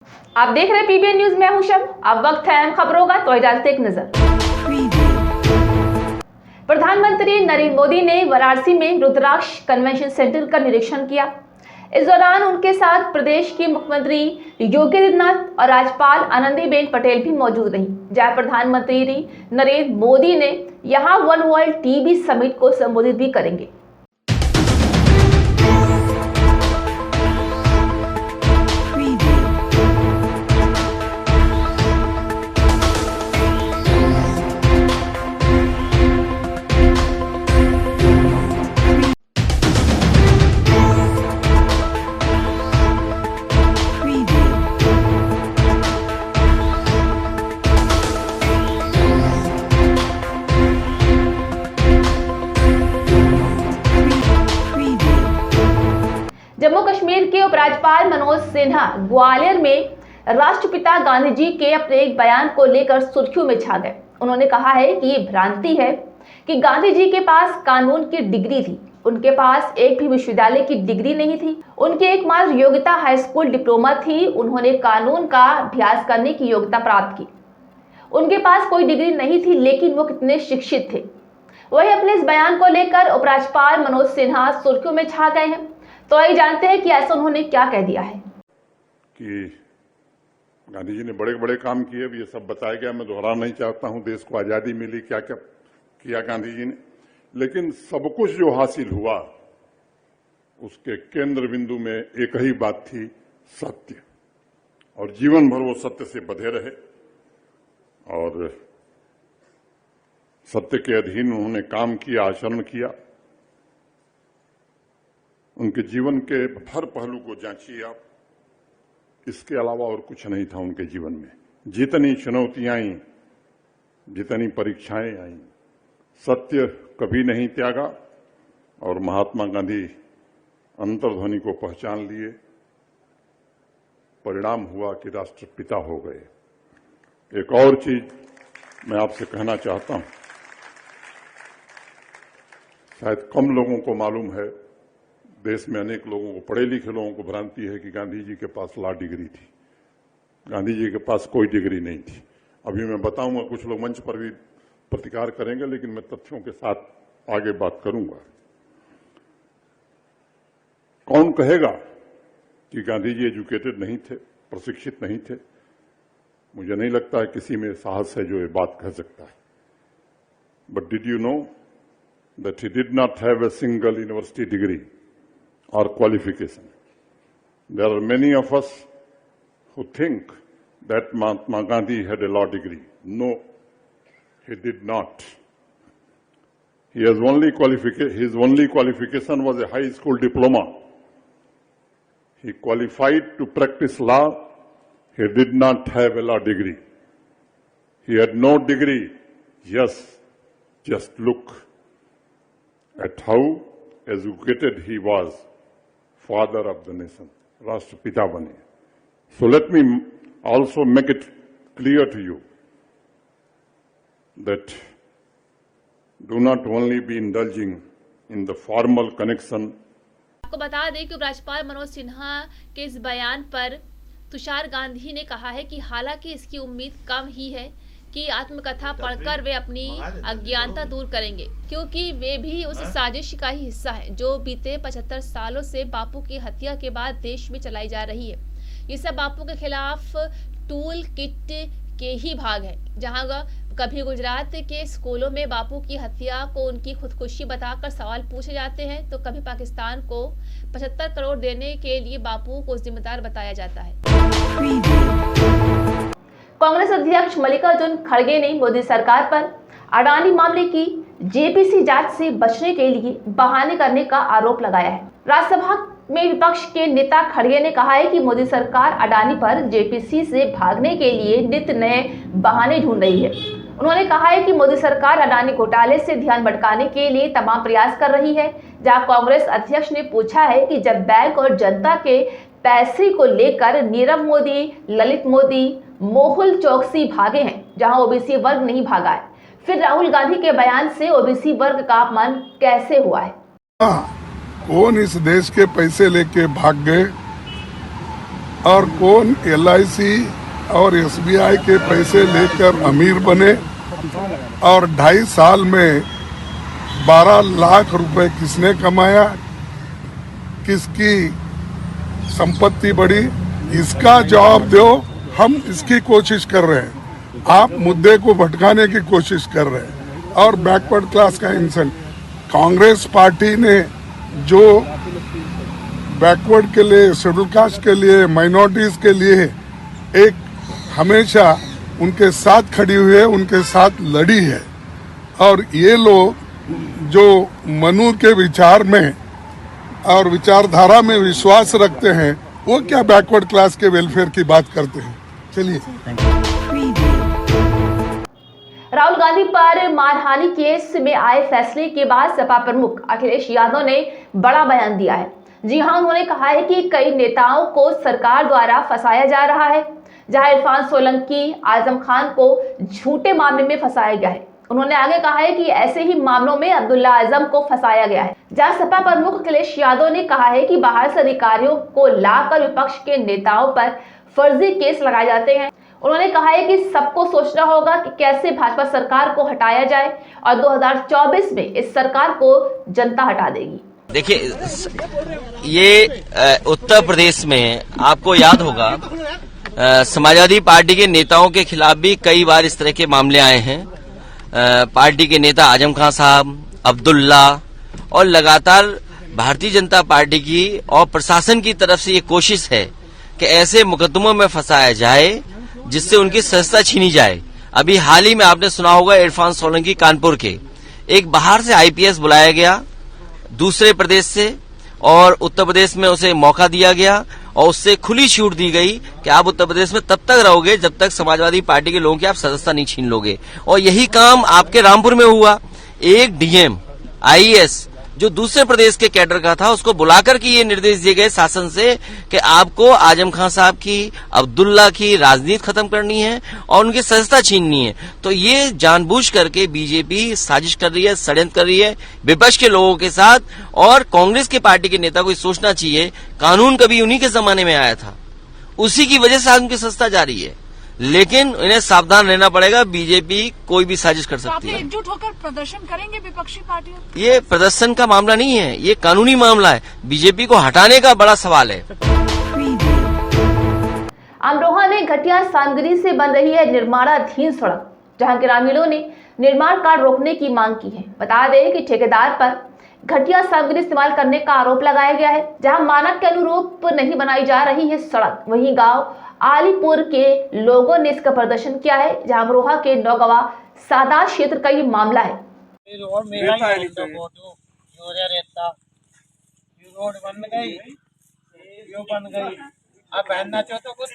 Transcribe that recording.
आप देख रहे हैं पीबीएन न्यूज, मैं हूं शब। अब वक्त है अहम खबरों का, तो डालते एक नजर। प्रधानमंत्री नरेंद्र मोदी ने वाराणसी में रुद्राक्ष कन्वेंशन सेंटर का निरीक्षण किया। इस दौरान उनके साथ प्रदेश के मुख्यमंत्री योगी आदित्यनाथ और राज्यपाल आनंदीबेन पटेल भी मौजूद रहीं। जहां प्रधानमंत्री नरेंद्र मोदी ने यहां वन वर्ल्ड टीबी समिट को संबोधित भी करेंगे। जम्मू कश्मीर के उपराज्यपाल मनोज सिन्हा ग्वालियर में राष्ट्रपिता गांधी जी के अपने एक बयान को लेकर सुर्खियों में छा गए। उन्होंने कहा है कि ये भ्रांति है कि गांधी जी के पास कानून की डिग्री थी। उनके पास एक भी विश्वविद्यालय की डिग्री नहीं थी। उनकी एकमात्र योग्यता हाई स्कूल डिप्लोमा थी। उन्होंने कानून का अभ्यास करने की योग्यता प्राप्त की। उनके पास कोई डिग्री नहीं थी, लेकिन वो कितने शिक्षित थे। वही अपने इस बयान को लेकर उपराज्यपाल मनोज सिन्हा सुर्खियों में छा गए हैं। तो आइए जानते हैं कि ऐसा उन्होंने क्या कह दिया है। कि गांधी जी ने बड़े बड़े काम किए, ये सब बताया गया, मैं दोहराना नहीं चाहता हूं। देश को आजादी मिली, क्या क्या किया गांधी जी ने, लेकिन सब कुछ जो हासिल हुआ उसके केंद्र बिंदु में एक ही बात थी, सत्य। और जीवन भर वो सत्य से बंधे रहे और सत्य के अधीन उन्होंने काम किया, आचरण किया। उनके जीवन के हर पहलू को जांचिए आप, इसके अलावा और कुछ नहीं था उनके जीवन में। जितनी चुनौतियां आई, जितनी परीक्षाएं आई, सत्य कभी नहीं त्यागा और महात्मा गांधी अंतर्ध्वनि को पहचान लिए। परिणाम हुआ कि राष्ट्रपिता हो गए। एक और चीज मैं आपसे कहना चाहता हूं, शायद कम लोगों को मालूम है, देश में अनेक लोगों को, पढ़े लिखे लोगों को भ्रांति है कि गांधी जी के पास लॉ डिग्री थी। गांधी जी के पास कोई डिग्री नहीं थी। अभी मैं बताऊंगा, कुछ लोग मंच पर भी प्रतिकार करेंगे, लेकिन मैं तथ्यों के साथ आगे बात करूंगा। कौन कहेगा कि गांधी जी एजुकेटेड नहीं थे, प्रशिक्षित नहीं थे? मुझे नहीं लगता है किसी में साहस है जो ये बात कह सकता है। But did you know that he did not have a single university degree or qualification? There are many of us who think that Mahatma Gandhi had a law degree. No, he did not. His only qualification was a high school diploma. He qualified to practice law. He did not have a law degree. He had no degree. Yes, just look at how educated he was. Father of the nation, Rashtrapita bane. So let me also make it clear to you that do not only be indulging in the formal connection. आपको बता दें कि उपराज्यपाल मनोज सिन्हा के इस बयान पर तुषार गांधी ने कहा है कि हालांकि इसकी उम्मीद कम ही है कि आत्मकथा पढ़कर वे अपनी अज्ञानता दूर करेंगे, क्योंकि वे भी उस साजिश का ही हिस्सा है जो बीते 75 सालों से बापू की हत्या के बाद देश में चलाई जा रही है। ये सब बापू के खिलाफ टूल किट के ही भाग है। जहां कभी गुजरात के स्कूलों में बापू की हत्या को उनकी खुदकुशी बताकर सवाल पूछे जाते हैं, तो कभी पाकिस्तान को 75 करोड़ देने के लिए बापू को जिम्मेदार बताया जाता है। कांग्रेस अध्यक्ष मल्लिकार्जुन खड़गे ने मोदी सरकार पर अडानी मामले की जेपीसी जांच से बचने के लिए बहाने करने का आरोप लगाया है। राज्यसभा में विपक्ष के नेता खड़गे ने कहा है कि मोदी सरकार अडानी पर जेपीसी से भागने के लिए नित्य नए बहाने ढूंढ रही है। उन्होंने कहा है कि मोदी सरकार अडानी घोटाले से ध्यान भटकाने के लिए तमाम प्रयास कर रही है। जहां कांग्रेस अध्यक्ष ने पूछा है कि जब बैंक और जनता के पैसे को लेकर नीरव मोदी, ललित मोदी, मोहुल चौकसी भागे हैं, जहां ओबीसी वर्ग नहीं भागा है, फिर राहुल गांधी के बयान से ओबीसी वर्ग का अपमान कैसे हुआ है? कौन इस देश के पैसे लेके भाग गए और कौन LIC और SBI के पैसे लेकर अमीर बने और 2.5 साल में 12 लाख रुपए किसने कमाया, किसकी संपत्ति बढ़ी, इसका जवाब दो। हम इसकी कोशिश कर रहे हैं, आप मुद्दे को भटकाने की कोशिश कर रहे हैं। और बैकवर्ड क्लास का इंसल्ट, कांग्रेस पार्टी ने जो बैकवर्ड के लिए, शेड्यूल कास्ट के लिए, माइनॉरिटीज के लिए एक हमेशा उनके साथ खड़ी हुई है, उनके साथ लड़ी है। और ये लोग जो मनु के विचार में और विचारधारा में विश्वास रखते हैं, वो क्या बैकवर्ड क्लास के वेलफेयर की बात करते हैं। चलिए, राहुल गांधी पर मानहानि केस में आए फैसले के बाद सपा प्रमुख अखिलेश यादव ने बड़ा बयान दिया है। जी हां, उन्होंने कहा है कि कई नेताओं को सरकार द्वारा फंसाया जा रहा है। जहां इरफान सोलंकी, आजम खान को झूठे मामले में फंसाया गया है। उन्होंने आगे कहा है कि ऐसे ही मामलों में अब्दुल्ला आजम को फंसाया गया है। जहां सपा प्रमुख अखिलेश यादव ने कहा है कि बाहर से अधिकारियों को लाकर विपक्ष के नेताओं पर फर्जी केस लगाए जाते हैं। उन्होंने कहा है कि सबको सोचना होगा कि कैसे भाजपा सरकार को हटाया जाए और 2024 में इस सरकार को जनता हटा देगी। देखिए, ये उत्तर प्रदेश में आपको याद होगा, समाजवादी पार्टी के नेताओं के खिलाफ भी कई बार इस तरह के मामले आए हैं। पार्टी के नेता आजम खान साहब, अब्दुल्ला, और लगातार भारतीय जनता पार्टी की और प्रशासन की तरफ से ये कोशिश है कि ऐसे मुकदमों में फंसाया जाए जिससे उनकी सदस्यता छीनी जाए। अभी हाल ही में आपने सुना होगा, इरफान सोलंकी कानपुर के, एक बाहर से IPS बुलाया गया दूसरे प्रदेश से, और उत्तर प्रदेश में उसे मौका दिया गया और उससे खुली छूट दी गई कि आप उत्तर प्रदेश में तब तक रहोगे जब तक समाजवादी पार्टी के लोगों की आप सदस्यता नहीं छीन लोगे। और यही काम आपके रामपुर में हुआ। एक DM IAS जो दूसरे प्रदेश के कैडर का था, उसको बुलाकर के ये निर्देश दिए गए शासन से कि आपको आजम खान साहब की, अब्दुल्ला की राजनीति खत्म करनी है और उनकी सदस्यता छीननी है। तो ये जानबूझ करके बीजेपी साजिश कर रही है, षड्यंत्र कर रही है विपक्ष के लोगों के साथ। और कांग्रेस की पार्टी के नेता को सोचना चाहिए, कानून कभी उन्हीं के जमाने में आया था, उसी की वजह से आज उनकी सदस्यता जारी है। लेकिन इन्हें सावधान रहना पड़ेगा, बीजेपी कोई भी साजिश कर सकती है। एकजुट होकर प्रदर्शन करेंगे विपक्षी पार्टियों? ये प्रदर्शन का मामला नहीं है, ये कानूनी मामला है। बीजेपी को हटाने का बड़ा सवाल है। अमरोहा में घटिया सामग्री से बन रही है निर्माणाधीन सड़क, जहां ग्रामीणों ने निर्माण कार्य रोकने की मांग की है। बता दें कि ठेकेदार पर घटिया सामग्री इस्तेमाल करने का आरोप लगाया गया है। जहां मानक के अनुरूप नहीं बनाई जा रही है सड़क, वहीं गांव आलीपुर के लोगों ने इसका प्रदर्शन किया है। जहां अमरोहा के नौगवा सादात क्षेत्र का ये मामला है। रोड बन गई, यो बन गई, आप पहनना चाहते हो कुछ?